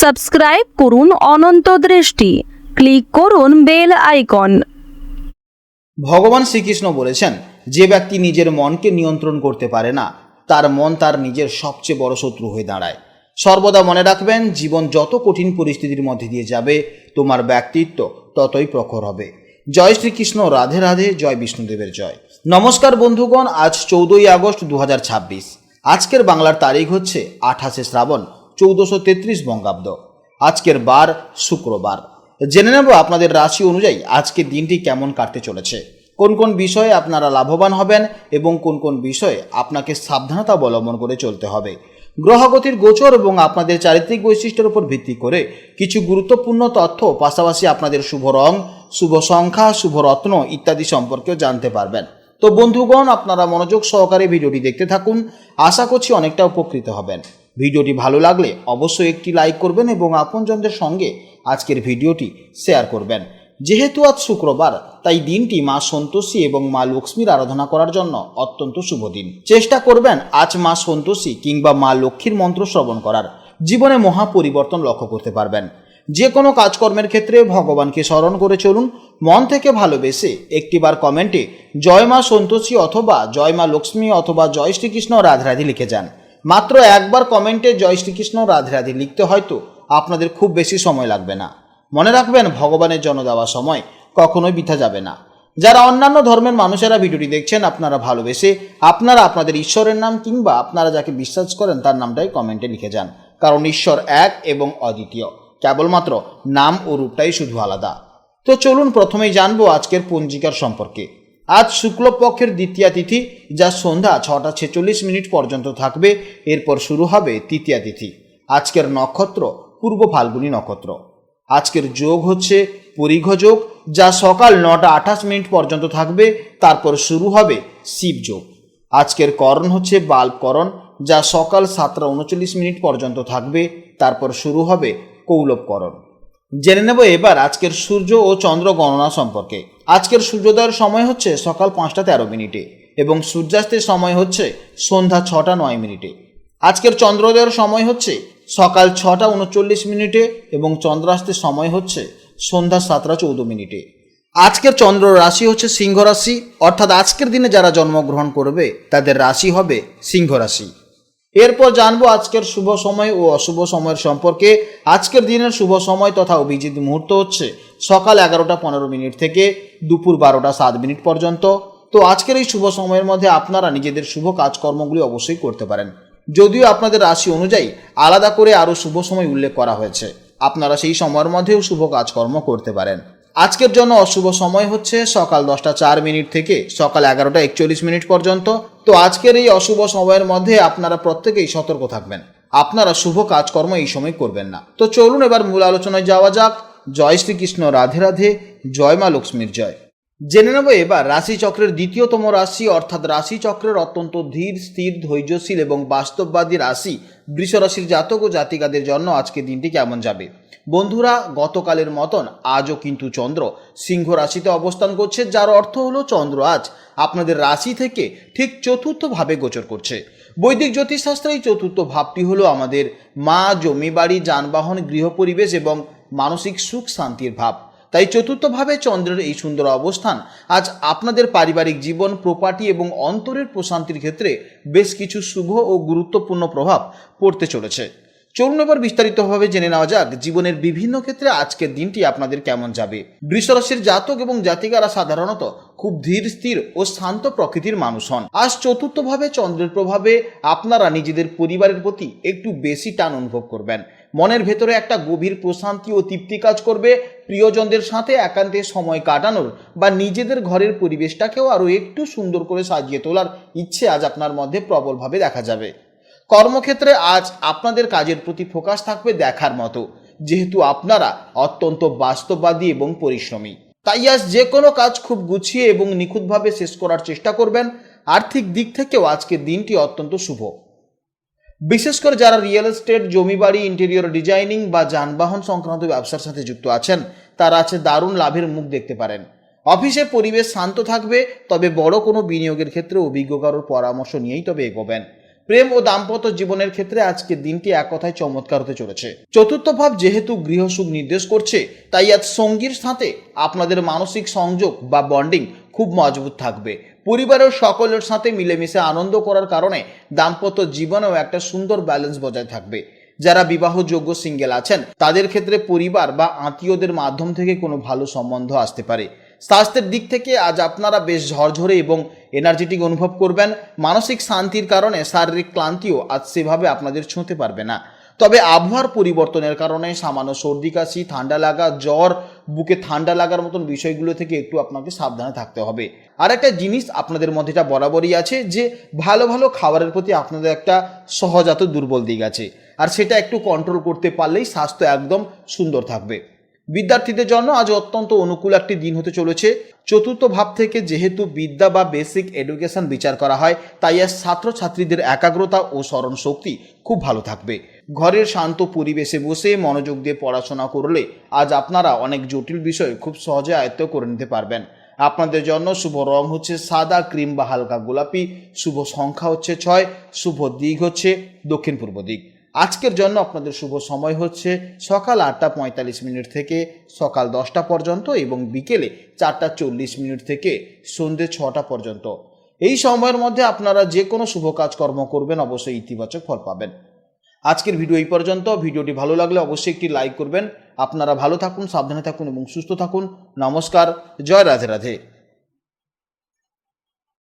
Subscribe করুন অনন্ত দৃষ্টি, click করুন বেল আইকন। ভগবান শ্রীকৃষ্ণ বলেছেন, যে ব্যক্তি নিজের মনকে নিয়ন্ত্রণ করতে পারে না, তার মন তার নিজের সবচেয়ে বড় শত্রু হয়ে দাঁড়ায়। সর্বদা মনে রাখবেন, জীবন যত কঠিন পরিস্থিতির মধ্যে দিয়ে যাবে, তোমার ব্যক্তিত্ব ততই প্রখর হবে। জয় শ্রীকৃষ্ণ, রাধে রাধে, জয় বিষ্ণুদেবের জয়। নমস্কার বন্ধুগণ, আজ 14ই আগস্ট 2026। আজকের বাংলার তারিখ হচ্ছে 28শে শ্রাবণ 1433 বঙ্গাব্দ। আজকের বার শুক্রবার। জেনে নেব আপনাদের রাশি অনুযায়ী আজকের দিনটি কেমন কাটতে চলেছে, কোন কোন বিষয়ে আপনারা লাভবান হবেন এবং কোন কোন বিষয়ে আপনাকে সাবধানতা অবলম্বন করে চলতে হবে। গ্রহগতির গোচর এবং আপনাদের চারিত্রিক বৈশিষ্ট্যের উপর ভিত্তি করে কিছু গুরুত্বপূর্ণ তথ্য, পাশাপাশি আপনাদের শুভ রং, শুভ সংখ্যা, শুভ রত্ন ইত্যাদি সম্পর্কেও জানতে পারবেন। তো বন্ধুগণ, আপনারা মনোযোগ সহকারে ভিডিওটি দেখতে থাকুন, আশা করছি অনেকটা উপকৃত হবেন। ভিডিওটি ভালো লাগলে অবশ্যই একটি লাইক করবেন এবং আপনজনদের সঙ্গে আজকের ভিডিওটি শেয়ার করবেন। যেহেতু আজ শুক্রবার, তাই দিনটি মা সন্তোষী এবং মা লক্ষ্মীর আরাধনা করার জন্য অত্যন্ত শুভ দিন। চেষ্টা করবেন আজ মা সন্তোষী কিংবা মা লক্ষ্মীর মন্ত্র শ্রবণ করার। জীবনে মহা পরিবর্তন লক্ষ্য করতে পারবেন। যে কোনো কাজকর্মের ক্ষেত্রে ভগবানকে স্মরণ করে চলুন। মন থেকে ভালোবেসে একটিবার কমেন্টে জয় মা সন্তোষী অথবা জয় মা লক্ষ্মী অথবা জয় শ্রীকৃষ্ণ রাধে রাধে লিখে যান। মাত্র একবার কমেন্টে জয় শ্রীকৃষ্ণ রাধে রাধে লিখতে হয়তো আপনাদের খুব বেশি সময় লাগবে না। মনে রাখবেন, ভগবানের জন্য দেওয়া সময় কখনোই বৃথা যাবে না। যারা অন্যান্য ধর্মের মানুষেরা ভিডিওটি দেখছেন, আপনারা ভালোবেসে আপনারা আপনাদের ঈশ্বরের নাম কিংবা আপনারা যাকে বিশ্বাস করেন তার নামটাই কমেন্টে লিখে যান। কারণ ঈশ্বর এক এবং অদ্বিতীয়, কেবলমাত্র নাম ও রূপটাই শুধু আলাদা। তো চলুন প্রথমেই জানবো আজকের পঞ্জিকার সম্পর্কে। আজ শুক্লপক্ষের দ্বিতীয়া তিথি, যা সন্ধ্যা 6টা 46 পর্যন্ত থাকবে। এরপর শুরু হবে তৃতীয়া তিথি। আজকের নক্ষত্র পূর্ব ফাল্গুনী নক্ষত্র। আজকের যোগ হচ্ছে পরিঘ যোগ, যা সকাল 9টা 28 পর্যন্ত থাকবে। তারপর শুরু হবে শিব যোগ। আজকের করণ হচ্ছে বাল্বকরণ, যা সকাল 7টা 39 পর্যন্ত থাকবে। তারপর শুরু হবে কৌলবকরণ। জেনে নেব এবার আজকের সূর্য ও চন্দ্র গণনা সম্পর্কে। আজকের সূর্যোদয়ের সময় হচ্ছে সকাল 5টা 13 এবং সূর্যাস্তের সময় হচ্ছে সন্ধ্যা 6টা 9। আজকের চন্দ্রোদয়ের সময় হচ্ছে সকাল 6টা 39 এবং চন্দ্রাস্তের সময় হচ্ছে সন্ধ্যা 7টা 14। আজকের চন্দ্র রাশি হচ্ছে সিংহ রাশি, অর্থাৎ আজকের দিনে যারা জন্মগ্রহণ করবে তাদের রাশি হবে সিংহ রাশি। এরপর জানবো আজকের শুভ সময় ও অশুভ সময়ের সম্পর্কে। আজকের দিনের শুভ সময় তথা অভিজিৎ মুহূর্ত হচ্ছে সকাল 11টা 15 থেকে দুপুর 12টা 7 পর্যন্ত। তো আজকের এই শুভ সময়ের মধ্যে আপনারা নিজেদের শুভ কাজকর্মগুলি অবশ্যই করতে পারেন। যদিও আপনাদের রাশি অনুযায়ী আলাদা করে আরও শুভ সময় উল্লেখ করা হয়েছে, আপনারা সেই সময়ের মধ্যেও শুভ কাজকর্ম করতে পারেন। আজকের জন্য অশুভ সময় হচ্ছে সকাল 10টা 4 থেকে সকাল 11টা 41 পর্যন্ত। তো আজকের এই অশুভ সময়ের মধ্যে আপনারা প্রত্যেকেই সতর্ক থাকবেন, আপনারা শুভ কাজকর্ম এই সময় করবেন না। তো চলুন এবার মূল আলোচনায় যাওয়া যাক। জয় শ্রীকৃষ্ণ, রাধে রাধে, জয় মা লক্ষ্মীর জয়। জেনে নেব এবার রাশিচক্রের দ্বিতীয়তম রাশি, অর্থাৎ রাশিচক্রের অত্যন্ত ধীর স্থির, ধৈর্যশীল এবং বাস্তববাদী রাশি বৃষ রাশির জাতক ও জাতিকাদের জন্য আজকে দিনটি কেমন যাবে। বন্ধুরা, গতকালের মতন আজও কিন্তু চন্দ্র সিংহ রাশিতে অবস্থান করছে, যার অর্থ হলো চন্দ্র আজ আপনাদের রাশি থেকে ঠিক চতুর্থ ভাবে গোচর করছে। বৈদিক জ্যোতিষশাস্ত্রে এই চতুর্থ ভাবটি হলো আমাদের মা, জমি বাড়ি, যানবাহন, গৃহ পরিবেশ এবং মানসিক সুখ শান্তির ভাব। তাই চতুর্থভাবে চন্দ্রের এই সুন্দর অবস্থান আজ আপনাদের পারিবারিক জীবন, প্রপার্টি এবং অন্তরের প্রশান্তির ক্ষেত্রে বেশ কিছু শুভ ও গুরুত্বপূর্ণ প্রভাব পড়তে চলেছে। চলুন এবার বিস্তারিতভাবে জেনে নেওয়া যাক জীবনের বিভিন্ন ক্ষেত্রে আজকের দিনটি আপনাদের কেমন যাবে। বৃষ রাশির জাতক এবং জাতিকারা সাধারণত খুব ধীর স্থির ও শান্ত প্রকৃতির মানুষ হন। আজ চতুর্থভাবে চন্দ্রের প্রভাবে আপনারা নিজেদের পরিবারের প্রতি একটু বেশি টান অনুভব করবেন। মনের ভেতরে একটা গভীর প্রশান্তি ও তৃপ্তি কাজ করবে। প্রিয়জনদের সাথে একান্তে সময় কাটানোর বা নিজেদের ঘরের পরিবেশটাকেও আরও একটু সুন্দর করে সাজিয়ে তোলার ইচ্ছে আজ আপনার মধ্যে প্রবলভাবে দেখা যাবে। কর্মক্ষেত্রে আজ আপনাদের কাজের প্রতি ফোকাস থাকবে দেখার মতো, যেহেতু আপনারা অত্যন্ত বাস্তববাদী এবং পরিশ্রমী। তাই আজ যে কোনো কাজ খুব গুছিয়ে এবং নিখুঁতভাবে শেষ করার চেষ্টা করবেন। আর্থিক দিক থেকেও আজকের দিনটি অত্যন্ত শুভ। বিশেষ করে যারা রিয়েল এস্টেট, জমি বাড়ি, ইন্টেরিয়র ডিজাইনিং বা যানবাহন সংক্রান্ত ব্যবসার সাথে যুক্ত আছেন, তারা আছে দারুণ লাভের মুখ দেখতে পারেন। অফিসে পরিবেশ শান্ত থাকবে, তবে বড় কোনো বিনিয়োগের ক্ষেত্রে অভিজ্ঞ কারোর পরামর্শ নিয়েই তবে এগোবেন। প্রেম ও দাম্পত্য জীবনের ক্ষেত্রে আজকের দিনটি এক কথায় চমৎকার হতে চলেছে। চতুর্থ ভাব যেহেতু গৃহসুখ নির্দেশ করছে, তাই আজ সঙ্গীর সাথে আপনাদের মানসিক সংযোগ বা বন্ডিং খুব মজবুত থাকবে। পরিবারের সকলের সাথে মিলেমিশে আনন্দ করার কারণে দাম্পত্য জীবনেও একটা সুন্দর ব্যালেন্স বজায় থাকবে। যারা বিবাহযোগ্য সিঙ্গেল আছেন তাদের ক্ষেত্রে পরিবার বা আত্মীয়দের মাধ্যম থেকে কোনো ভালো সম্বন্ধ আসতে পারে। স্বাস্থ্যের দিক থেকে আজ আপনারা বেশ ঝরঝরে এবং এনার্জেটিক অনুভব করবেন। মানসিক শান্তির কারণে শারীরিক ক্লান্তিও আজ সেভাবে আপনাদের ছুঁতে পারবে না। তবে আবহাওয়ার পরিবর্তনের কারণে সামান্য সর্দি কাশি, ঠান্ডা লাগা, জ্বর, বুকে ঠান্ডা লাগার মতন বিষয়গুলো থেকে একটু আপনাকে সাবধানে থাকতে হবে। আর একটা জিনিস আপনাদের মধ্যে এটা বরাবরই আছে যে ভালো ভালো খাবারের প্রতি আপনাদের একটা সহজাত দুর্বল দিক আছে, আর সেটা একটু কন্ট্রোল করতে পারলেই স্বাস্থ্য একদম সুন্দর থাকবে। বিদ্যার্থীদের জন্য আজ অত্যন্ত অনুকূল একটি দিন হতে চলেছে। চতুর্থ ভাব থেকে যেহেতু বিদ্যা বা বেসিক এডুকেশন বিচার করা হয়, তাই আজ ছাত্রছাত্রীদের একাগ্রতা ও স্মরণ শক্তি খুব ভালো থাকবে। ঘরের শান্ত পরিবেশে বসে মনোযোগ দিয়ে পড়াশোনা করলে আজ আপনারা অনেক জটিল বিষয় খুব সহজে আয়ত্ত করে নিতে পারবেন। আপনাদের জন্য শুভ রং হচ্ছে সাদা, ক্রিম বা হালকা গোলাপি। শুভ সংখ্যা হচ্ছে 6। শুভ দিক হচ্ছে দক্ষিণ পূর্ব দিক। আজকের জন্য আপনাদের শুভ সময় হচ্ছে সকাল 8:45 থেকে সকাল 10টা পর্যন্ত এবং বিকেলে 4:40 থেকে সন্ধ্যে 6টা পর্যন্ত। এই সময়ের মধ্যে আপনারা যে কোনো শুভ কাজকর্ম করবেন, অবশ্যই ইতিবাচক ফল পাবেন। আজকের ভিডিও এই পর্যন্ত। ভিডিওটি ভালো লাগলে অবশ্যই একটি লাইক করবেন। আপনারা ভালো থাকুন, সাবধানে থাকুন এবং সুস্থ থাকুন। নমস্কার, জয় রাধে রাধে।